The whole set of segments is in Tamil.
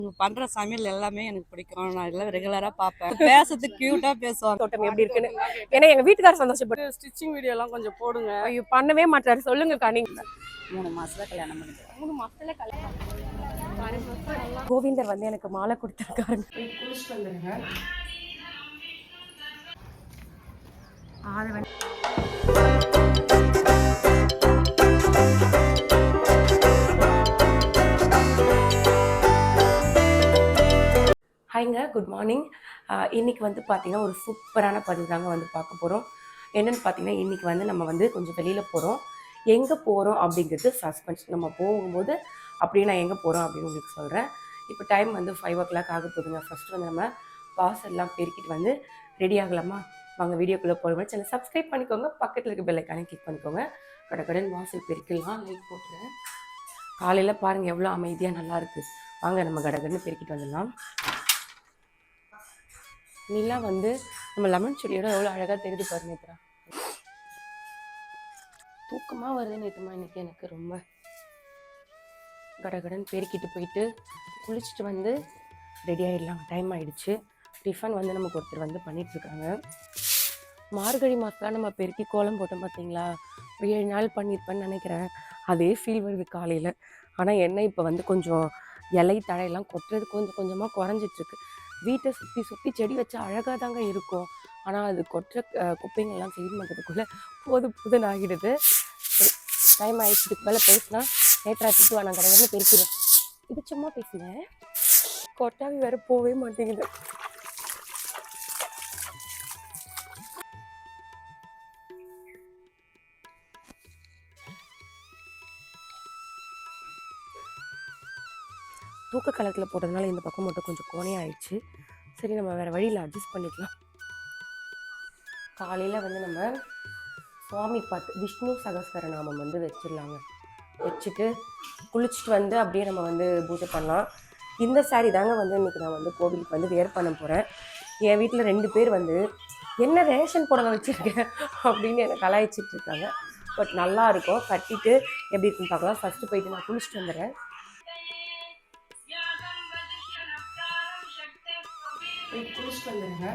நீங்க பண்ற சமையல் எல்லாமே எனக்கு பிடிக்கும். நான் எல்லாம் ரெகுலரா பார்ப்பேன். பேசுறதுக்கு கியூட்டா பேசுவாங்க. தோட்டம் எப்படி இருக்குன்னு ஏன்னா எங்க வீட்டுக்கார சந்தோஷப்பட்டு ஸ்டிச்சிங் வீடியோ எல்லாம் கொஞ்சம் போடுங்க. ஐயோ பண்ணவே மாட்டாரு. சொல்லுங்கக்கா நீங்க 3 மாசத்துல கல்யாணம் பண்ணிக்கிறேன். 3 மாசத்துல கல்யாணம். கோவிந்தர் வந்து எனக்கு மாலை கொடுத்துருக்காரு. குளிச்சுட்டு வந்துருங்க. ஹாய்ங்க, குட் மார்னிங். இன்றைக்கி வந்து பார்த்திங்கன்னா ஒரு சூப்பரான பதிவு தாங்க வந்து பார்க்க போகிறோம். என்னென்னு பார்த்தீங்கன்னா இன்றைக்கி வந்து நம்ம வந்து கொஞ்சம் வெளியில் போகிறோம். எங்கே போகிறோம் அப்படிங்கிறது சஸ்பென்ஸ். நம்ம போகும்போது அப்படியே நான் எங்கே போகிறோம் அப்படின்னு உங்களுக்கு சொல்கிறேன். இப்போ டைம் வந்து 5 o'clock ஆக போகுதுங்க. ஃபஸ்ட்டு வந்து நம்ம வாசல்லாம் பெருக்கிட்டு வந்து ரெடி ஆகலாமா? வாங்க வீடியோக்குள்ளே போகிற சேனல் சப்ஸ்கிரைப் பண்ணிக்கோங்க. பக்கத்தில் இருக்க பெல் ஐக்கானை கிளிக் பண்ணிக்கோங்க. கடன் வாசல் பெருக்கலாம். லைட் போட்டுறேன். காலையில் பாருங்கள் எவ்வளோ அமைதியாக நல்லாயிருக்கு. வாங்க நம்ம கடகடன்னு பெருக்கிட்டு வந்துடலாம். நிலா வந்து நம்ம லெமன் செடியோட எவ்வளோ அழகாக தெரியுது பாரு. நேத்ரா தூக்கமாக வருது. நேற்றுமா இன்னைக்கு எனக்கு ரொம்ப கடகடன் பெருக்கிட்டு போயிட்டு குளிச்சுட்டு வந்து ரெடி ஆகிடலாம். டைம் ஆகிடுச்சு. டிஃபன் வந்து நமக்கு ஒருத்தர் வந்து பண்ணிகிட்ருக்காங்க. மார்கழி மாதத்தில் நம்ம பெருக்கி கோலம் போட்டோம் பார்த்தீங்களா? 7 நாள் பண்ணியிருப்பேன்னு நினைக்கிறேன். அதே ஃபீல் வருது காலையில். ஆனால் என்ன இப்போ வந்து கொஞ்சம் இலை தழையெல்லாம் கொட்டுறது கொஞ்சம் கொஞ்சமாக குறைஞ்சிட்ருக்கு. வீட்டை சுற்றி சுற்றி செடி வச்சா அழகாக தாங்க இருக்கும். ஆனால் அது கொட்டுற குப்பைங்கள்லாம் சரி பண்ணுறதுக்குள்ளே போதுன்னு ஆகிடுது. சரி, டைம் ஆகிடுச்சு. இதுக்கு மேலே பேசினா நேற்றா திட்டுவா. நான் கடவுள்னு பெருக்கிறேன். இது சும்மா பேசுனேன். கொட்டாவி வேறு போகவே மாட்டேங்குது. தூக்க கலத்தில் போட்டதுனால இந்த பக்கம் மட்டும் கொஞ்சம் கோணையாகிடுச்சு. சரி, நம்ம வேறு வழியில் அட்ஜஸ்ட் பண்ணிக்கலாம். காலையில் வந்து நம்ம சுவாமி பார்த்து விஷ்ணு சகஸ்கரநாமம் வந்து வச்சிடலாங்க. வச்சுட்டு குளிச்சுட்டு வந்து அப்படியே நம்ம வந்து பூஜை பண்ணலாம். இந்த சாரீ தாங்க வந்து இன்றைக்கி நான் வந்து கோவிலுக்கு வந்து வேர் பண்ண போகிறேன். என் வீட்டில் 2 பேர் வந்து என்ன ரேஷன் புடவை வச்சுருக்கேன் அப்படின்னு என்னை கலாய்ச்சிட்டு இருக்காங்க. பட் நல்லா இருக்கும். கட்டிட்டு எப்படி இருக்குன்னு பார்க்கலாம். ஃபஸ்ட்டு போயிட்டு நான் குளிச்சுட்டு வந்துடுறேன். குளிச்சுட்டு வந்துடுங்க.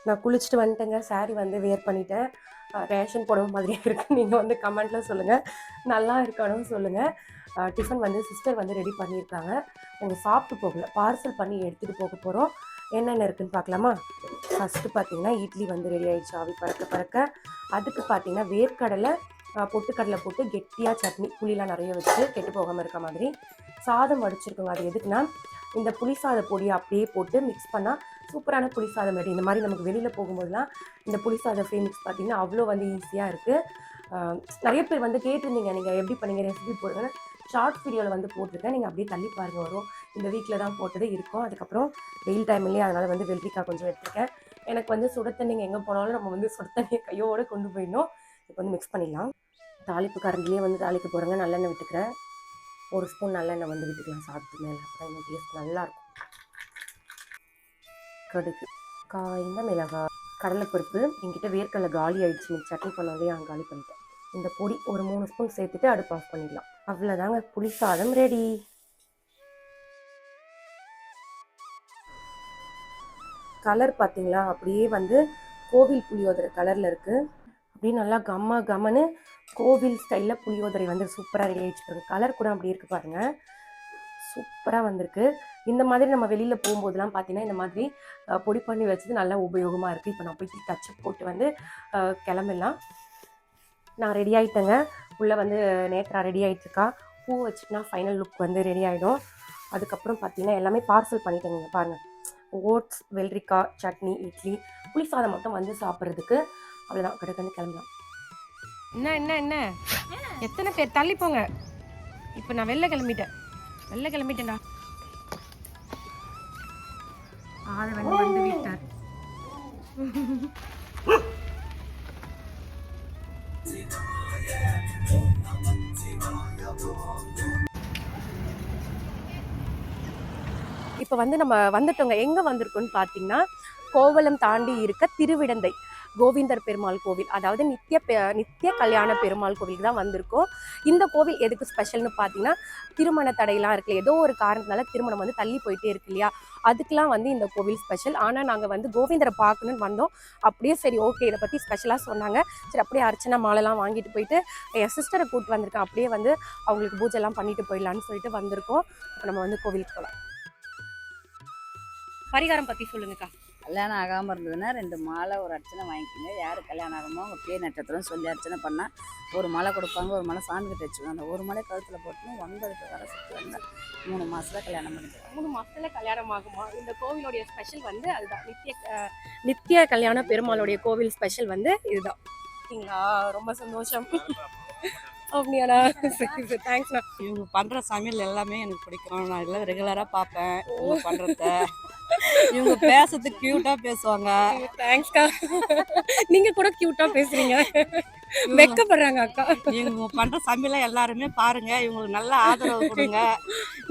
நான் குளிச்சுட்டு வந்துட்டேங்க. சாரீ வந்து வேர் பண்ணிட்டேன். ரேஷன் புடவை மாதிரியாக இருக்குது. நீங்கள் வந்து கமெண்ட்டில் சொல்லுங்கள், நல்லா இருக்கானும் சொல்லுங்கள். டிஃபன் வந்து சிஸ்டர் வந்து ரெடி பண்ணியிருக்காங்க. அவங்க சாப்பிட்டு போகல, பார்சல் பண்ணி எடுத்துகிட்டு போக போகிறோம். என்னென்ன இருக்குதுன்னு பார்க்கலாமா? ஃபஸ்ட்டு பார்த்தீங்கன்னா இட்லி வந்து ரெடி ஆகிடுச்சு. ஆவி பறக்க அதுக்கு பார்த்தீங்கன்னா வேர்க்கடலை பொட்டுக்கடலை போட்டு கெட்டியாக சட்னி, புளிலாம் நிறைய வச்சு கெட்டு போகாமல் இருக்க மாதிரி சாதம் வடிச்சிருக்கோங்க. அது எதுக்குன்னா இந்த புளிசாத பொடியை அப்படியே போட்டு மிக்ஸ் பண்ணால் சூப்பரான புளிசாதம் ரெடி. இந்த மாதிரி நமக்கு வெளியில் போகும்போதெல்லாம் இந்த புளிசாதம் ஃப்ரீ மிக்ஸ் பார்த்திங்கன்னா அவ்வளோ வந்து ஈஸியாக இருக்குது. நிறைய பேர் வந்து கேட்டிருந்தீங்க, நீங்கள் எப்படி பண்ணீங்க ரெசிபி போடுங்கன்னு. ஷார்ட் வீடியோவில் வந்து போட்டிருக்கேன். நீங்கள் அப்படியே தள்ளி பாருங்கள், வரும். இந்த வீக்கில் தான் போட்டது இருக்கும். அதுக்கப்புறம் வெயில் டைம்லேயே அதனால் வந்து வெள்ளரிக்காய் கொஞ்சம் எடுத்துருக்கேன். எனக்கு வந்து சுட தண்ணிங்க எங்கே போனாலும் நம்ம வந்து சுட தண்ணியை கையோடு கொண்டு போயிடணும். இப்போ வந்து மிக்ஸ் பண்ணிடலாம். தாளிப்பு கரண்டிலே வந்து தாளிக்க போகிறேங்க. நல்லெண்ணெய் விட்டுக்கிறேன். 1 ஸ்பூன் நல்லெண்ணெய் வந்து விட்டுக்கலாம் சாதத்துக்கு மேலே. அப்போ தான் இன்னும் டேஸ்ட் நல்லாயிருக்கும். கடுகு, காய்ந்த மிளகாய், கடலைப்பருப்பு. என்கிட்ட வேர்க்கடலை காலி ஆகிடுச்சு. நீங்கள் சட்னி பண்ணாலே காலி பண்ணிட்டேன். இந்த பொடி ஒரு 3 ஸ்பூன் சேர்த்துட்டு அடுப்பு ஆஃப் பண்ணிடலாம். அவ்வளோதாங்க, புளி சாதம் ரெடி. கலர் பார்த்தீங்களா? அப்படியே வந்து கோவில் புளியோதரை கலரில் இருக்குது. அப்படியே நல்லா கம்மன்னு கோவில் ஸ்டைலில் புளியோதரை வந்து சூப்பராக ரெடி ஆகிடுச்சுருங்க. கலர் கூட அப்படி இருக்குது பாருங்கள், சூப்பராக வந்திருக்கு. இந்த மாதிரி நம்ம வெளியில் போகும்போதெல்லாம் பார்த்தீங்கன்னா இந்த மாதிரி பொடி பண்ணி வச்சது நல்லா உபயோகமாக இருக்குது. இப்போ நான் போய் டச்சப் போட்டு வந்து கிளம்பிடலாம். நான் ரெடி ஆகிட்டேங்க. உள்ளே வந்து நேத்ரா ரெடி ஆகிட்டுருக்கா. பூ வச்சுட்டுனா ஃபைனல் லுக் வந்து ரெடி ஆகிடும். அதுக்கப்புறம் பார்த்தீங்கன்னா எல்லாமே பார்சல் பண்ணிட்டேங்க. பாருங்கள், ஓட்ஸ், வெள்ளரிக்காய் சட்னி, இட்லி, புளி சாதம் மட்டும் வந்து சாப்பிட்றதுக்கு. அவ்வளோதான், கடற்கண்டு கிளம்பலாம். என்ன எத்தனை பேர் தள்ளி போங்க. இப்போ நான் வெளில கிளம்பிட்டேன்டா. வந்து வீட்டார். இப்போ வந்து நம்ம வந்துட்டோங்க. எங்கே வந்திருக்கோன்னு பார்த்தீங்கன்னா கோவளம் தாண்டி இருக்க திருவிடந்தை. கோவிந்தர் பெருமாள் கோவில், அதாவது நித்திய கல்யாண பெருமாள் கோவிலுக்கு தான் வந்திருக்கோம். இந்த கோவில் எதுக்கு ஸ்பெஷல்னு பார்த்தீங்கன்னா, திருமண தடையெல்லாம் இருக்குல்ல, ஏதோ ஒரு காரணத்தினால திருமணம் வந்து தள்ளி போயிட்டே இருக்கு இல்லையா, அதுக்கெலாம் வந்து இந்த கோவில் ஸ்பெஷல். ஆனால் நாங்கள் வந்து கோவிந்தரை பார்க்கணுன்னு வந்தோம். அப்படியே சரி ஓகே இதை பற்றி ஸ்பெஷலாக சொன்னாங்க. சரி அப்படியே அர்ச்சனை மாலைலாம் வாங்கிட்டு போயிட்டு என் சிஸ்டரை கூப்பிட்டு வந்திருக்கேன். அப்படியே வந்து அவங்களுக்கு பூஜைலாம் பண்ணிட்டு போயிடலான்னு சொல்லிட்டு வந்திருக்கோம். இப்போ நம்ம வந்து கோவிலுக்கு போகலாம். பரிகாரம் பற்றி சொல்லுங்கக்கா. கல்யாணம் ஆகாமல் இருந்ததுன்னா 2 மாலை ஒரு அர்ச்சனை வாங்கிக்கோங்க. யார் கல்யாணம் ஆகுமோ அவங்க பேர் நட்சத்திரம் சொல்லி அர்ச்சனை பண்ணால் ஒரு மாலை கொடுப்பாங்க. ஒரு மாலை சாமிக்கிட்ட வச்சுக்கோங்க. அந்த ஒரு மாலை கழுத்தில் போட்டுன்னு 9 வர சுற்றி வந்தால் 3 மாதத்தில் கல்யாணம் பண்ணிக்கலாம். 3 மாசத்துல கல்யாணம் ஆகுமா? இந்த கோவிலுடைய ஸ்பெஷல் வந்து அதுதான். நித்திய கல்யாண பெருமாளுடைய கோவில் ஸ்பெஷல் வந்து இதுதான். சரிங்களா? ரொம்ப சந்தோஷம். அப்படியாண்ணா? சரி தேங்க்ஸ்ண்ணா. இவங்க பண்ற சமையல் எல்லாமே எனக்கு பிடிக்கும். நான் எல்லாம் ரெகுலரா பார்ப்பேன் இவங்க பண்றத. இவங்க பேசுறதுக்கு கியூட்டா பேசுவாங்க. தேங்க்ஸ்க்கா. நீங்க கூட கியூட்டா பேசுறீங்க. வெக்கப்படுறாங்க அக்கா. இவங்க பண்ற சமையல எல்லாருமே பாருங்க. இவங்களுக்கு நல்ல ஆதரவு கொடுங்க.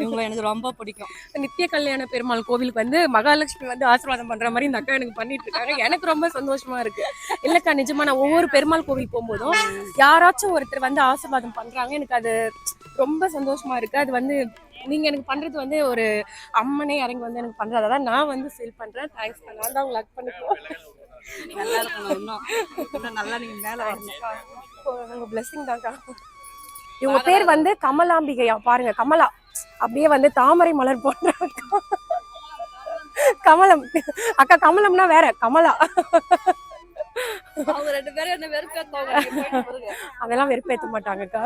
இவங்களை எனக்கு ரொம்ப பிடிக்கும். நித்திய கல்யாண பெருமாள் கோவிலுக்கு வந்து மகாலட்சுமி வந்து ஆசீர்வாதம் பண்ற மாதிரி இந்த அக்கா எனக்கு பண்ணிட்டு இருக்காங்க. எனக்கு ரொம்ப சந்தோஷமா இருக்கு. இல்லக்கா நிஜமா நான் ஒவ்வொரு பெருமாள் கோவில் போகும்போதும் யாராச்சும் ஒருத்தர் வந்து ஆசீர்வாதம் பண்றாங்க. எனக்கு அது ரொம்ப சந்தோஷமா இருக்கு. அது வந்து நீங்க எனக்கு பண்றது வந்து ஒரு அம்மனே இறங்கி வந்து எனக்கு பண்றது. அதான் நான் வந்து ஃபீல் பண்றேன். தேங்க்ஸ். நான் தான் உங்களுக்கு பண்ணிப்போம். நல்லா இருக்கணும். இன்னும் நல்லா நீங்க மேல வரணும். உங்க பிளெஸிங் தான்க்கா. இவங்க பேர் வந்து கமலாம்பிகையா. பாருங்க கமலா அப்படியே வந்து தாமரை மலர் போன்ற கமலம். அக்கா கமலம்னா வேற, கமலா. அவங்க 2 பேரும் என்ன வெறுப்பேத்துவாங்க. அதெல்லாம் வெறுப்பேற்ற மாட்டாங்கக்கா.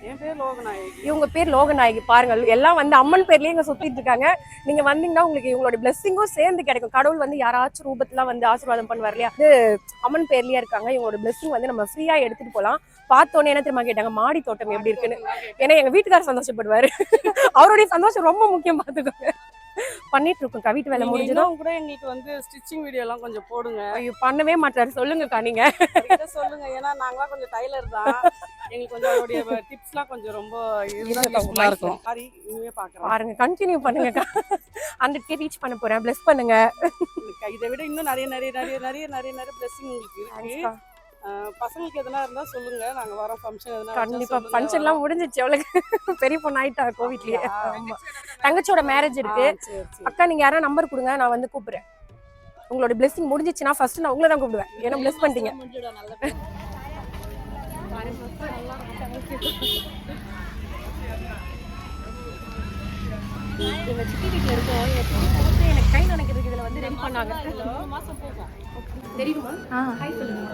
என் பேர் லோகநாயகி. இவங்க பேர் லோகநாயகி. பாருங்க எல்லாம் வந்து அம்மன் பேர்லயே இங்க சுத்திட்டு இருக்காங்க. நீங்க வந்தீங்கன்னா உங்களுக்கு இவங்களோட பிளெஸிங்கும் சேர்ந்து கிடைக்கும். கடவுள் வந்து யாராச்சும் ரூபத்துல வந்து ஆசீர்வாதம் பண்ணுவார் இல்லையா, அது அம்மன் பேர்லயே இருக்காங்க. இவங்களோட பிளெஸிங் வந்து நம்ம ஃப்ரீயா எடுத்துட்டு போகலாம். பார்த்தோன்னே என்ன தெரியுமா கேட்டாங்க, மாடி தோட்டம் எப்படி இருக்குன்னு. ஏன்னா எங்க வீட்டுக்காரர் சந்தோஷப்படுவாரு. அவருடைய சந்தோஷம் ரொம்ப முக்கியம். பார்த்துக்கோங்க. பண்ணிட்டு இருக்கோம். வீட்டு வேலை முடிஞ்சதும் கூட எங்களுக்கு வந்து ஸ்டிச்சிங் வீடியோ எல்லாம் கொஞ்சம் போடுங்க. ஐயோ பண்ணவே மாட்டாரு. சொல்லுங்கக்கா நீங்க சொல்லுங்க. ஏன்னா நாங்களாம் கொஞ்சம் டைலர் தான். எங்களுக்கு கொஞ்சம் அவருடைய டிப்ஸ்லாம் கொஞ்சம் ரொம்ப யூஸ்ஃபுல்லா இருக்கும். சாரி இனிமே பார்க்குறோம். பாருங்க கண்டினியூ பண்ணுங்கக்கா. 100K ரீச் பண்ண போறேன். பிளஸ் பண்ணுங்க. இதை விட இன்னும் நிறைய நிறைய நிறைய நிறைய நிறைய நிறைய பிளெஸிங் உங்களுக்கு இருக்கு. பசங்களுக்கு எதனா இருந்தா சொல்லுங்க. நாங்க வரோம். ஃபங்க்ஷன் எதனா கண்டிப்பா. ஃபங்க்ஷன் எல்லாம் முடிஞ்சிச்சு. அவளுக்கு பெரிய பொண்ணு ஆயிட்டா கோவிட்லயே. ஆமா தங்கச்சியோட மேரேஜ் இருக்கு. அக்கா நீங்க யாரா நம்பர் கொடுங்க, நான் வந்து கூப்பிடுறேன். உங்களோட பிளெஸிங் முடிஞ்சிச்சுன்னா ஃபர்ஸ்ட் நான் உங்களை தான் கூப்பிடுவேன். ஏன்னா பிளஸ் பண்ணிட்டீங்க. எங்க சித்தி வீட்டுல இருக்கோம். எங்க சித்தி வந்து எனக்கு கை நினைக்கிறதுக்கு இதுல வந்து ரெடி பண்ணாங்க. 3 மாசம் போகும். தெரியுமா? ஹாய் சொல்லுங்க.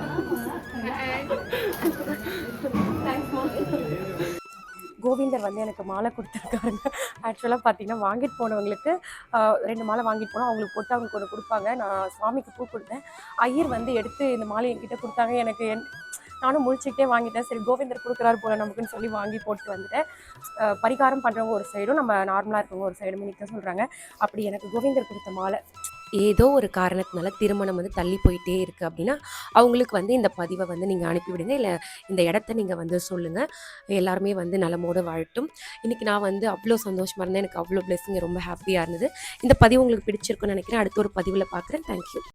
கோவிந்தர் வந்து எனக்கு மாலை கொடுத்துருக்காருங்க. ஆக்சுவலாக பார்த்தீங்கன்னா வாங்கிட்டு போனவங்களுக்கு 2 மாலை வாங்கிட்டு போனோம். அவங்களுக்கு போட்டு அவங்களுக்கு ஒன்று கொடுப்பாங்க. நான் சுவாமிக்கு பூ கொடுத்தேன். ஐயர் வந்து எடுத்து இந்த மாலை என்கிட்ட கொடுத்தாங்க. எனக்கு நானும் முழிச்சுக்கிட்டே வாங்கிட்டேன். சரி கோவிந்தர் கொடுக்குறாரு போல நமக்குன்னு சொல்லி வாங்கி போட்டு வந்துட்டேன். பரிகாரம் பண்ணுறவங்க ஒரு சைடும், நம்ம நார்மலாக இருக்கவங்க ஒரு சைடும் நிற்க சொல்கிறாங்க. அப்படி எனக்கு கோவிந்தர் கொடுத்த மாலை ஏதோ ஒரு காரணத்தினால திருமணம் வந்து தள்ளி போயிட்டே இருக்குது அப்படின்னா அவங்களுக்கு வந்து இந்த பதிவை வந்து நீங்கள் அனுப்பிவிடுங்க. இல்லை இந்த இடத்த நீங்கள் வந்து சொல்லுங்கள். எல்லாருமே வந்து நலமோடு வாழட்டும். இன்றைக்கி நான் வந்து அவ்வளோ சந்தோஷமாக இருந்தேன். எனக்கு அவ்வளோ பிளெஸிங், ரொம்ப ஹாப்பியாக இருந்தது. இந்த பதிவு உங்களுக்கு பிடிச்சிருக்குன்னு நினைக்கிறேன். அடுத்த ஒரு பதிவில் பார்க்குறேன். தேங்க்யூ.